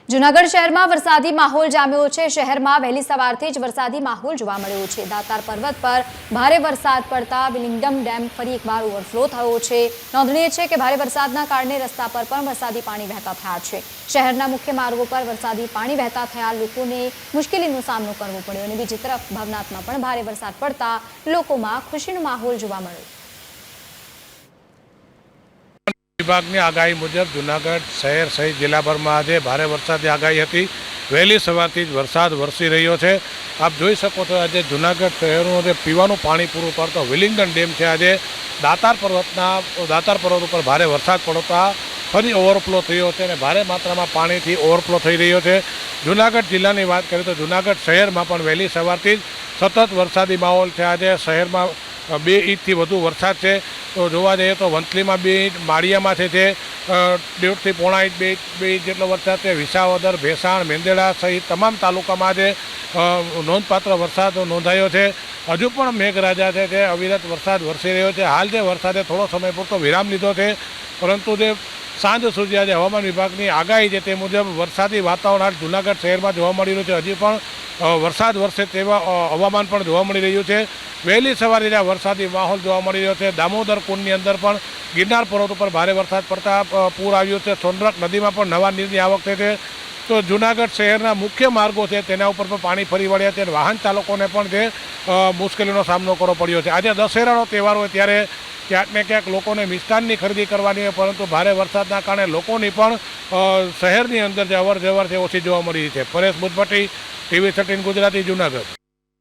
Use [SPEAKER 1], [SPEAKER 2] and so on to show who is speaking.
[SPEAKER 1] જૂનાગઢ શહેરમાં વરસાદી માહોલ જામ્યો છે। શહેરમાં વહેલી સવારથી જ વરસાદી માહોલ જોવા મળ્યો છે। દાતાર પર્વત પર ભારે વરસાદ પડતા વિલિંગડમ ડેમ ફરી એકવાર ઓવરફ્લો થયો છે। નોંધનીય છે કે ભારે વરસાદના કારણે રસ્તા પર પણ વરસાદી પાણી વહેતા થયા છે। શહેરના મુખ્ય માર્ગો પર વરસાદી પાણી વહેતા થયા લોકોને મુશ્કેલીનો સામનો કરવો પડ્યો અને બીજી તરફ ભવનાથમાં પણ ભારે વરસાદ પડતા લોકોમાં ખુશીનો માહોલ જોવા મળ્યો।
[SPEAKER 2] વિભાગની આગાહી મુજબ જૂનાગઢ શહેર સહિત જિલ્લાભરમાં આજે ભારે વરસાદની આગાહી હતી। વહેલી સવારથી જ વરસાદ વરસી રહ્યો છે। આપ જોઈ શકો છો આજે જૂનાગઢ શહેરનું જે પીવાનું પાણી પૂરું પાડતો વિલિંગડન ડેમ છે આજે દાતાર પર્વત ઉપર ભારે વરસાદ પડતા ફરી ઓવરફ્લો થયો છે અને ભારે માત્રામાં પાણીથી ઓવરફ્લો થઈ રહ્યો છે। જૂનાગઢ જિલ્લાની વાત કરીએ તો જૂનાગઢ શહેરમાં પણ વહેલી સવારથી જ સતત વરસાદી માહોલ છે। આજે શહેરમાં 2 ઇંચથી વધુ વરસાદ છે। તો જોવા જઈએ તો વંથલીમાં 2 ઇંચ, માળિયામાં છે તે 1.5 થી પોણા ઇંચ 2 ઇંચ જેટલો વરસાદ છે। વિસાવદર, ભેસાણ, મેંદેડા સહિત તમામ તાલુકામાં આજે નોંધપાત્ર વરસાદ નોંધાયો છે। હજુ પણ મેઘરાજા છે તે અવિરત વરસાદ વરસી રહ્યો છે। હાલ જે વરસાદે થોડો સમય પૂરતો વિરામ લીધો છે, પરંતુ જે સાંજ સુધી આજે હવામાન વિભાગની આગાહી છે તે મુજબ વરસાદી વાતાવરણ હાલ જૂનાગઢ શહેરમાં જોવા મળી રહ્યું છે। હજી પણ વરસાદ વરસે તેવા હવામાન પણ જોવા મળી રહ્યું છે। વહેલી સવારે જ્યાં વરસાદી માહોલ જોવા મળી રહ્યો છે। દામોદર કુંડની અંદર પણ ગિરનાર પર્વત ઉપર ભારે વરસાદ પડતા પૂર આવ્યું છે। સોનરખ નદીમાં પણ નવા નીરની આવક થઈ છે। તો જૂનાગઢ શહેરના મુખ્ય માર્ગો છે તેના ઉપર પણ પાણી ફરી વળ્યા છે અને વાહન ચાલકોને પણ જે મુશ્કેલીનો સામનો કરવો પડ્યો છે। આજે દશેરાનો તહેવાર હોય ત્યારે ક્યાંક ને ક્યાંક લોકોને મિષ્ટાનની ખરીદી કરવાની હોય, પરંતુ ભારે વરસાદના કારણે લોકોની પણ શહેરની અંદર જે અવર જવર છે ઓછી જોવા મળી છે। પરેશ બુદ્ધભટ્ટી, TV 13 ગુજરાતી, જૂનાગઢ।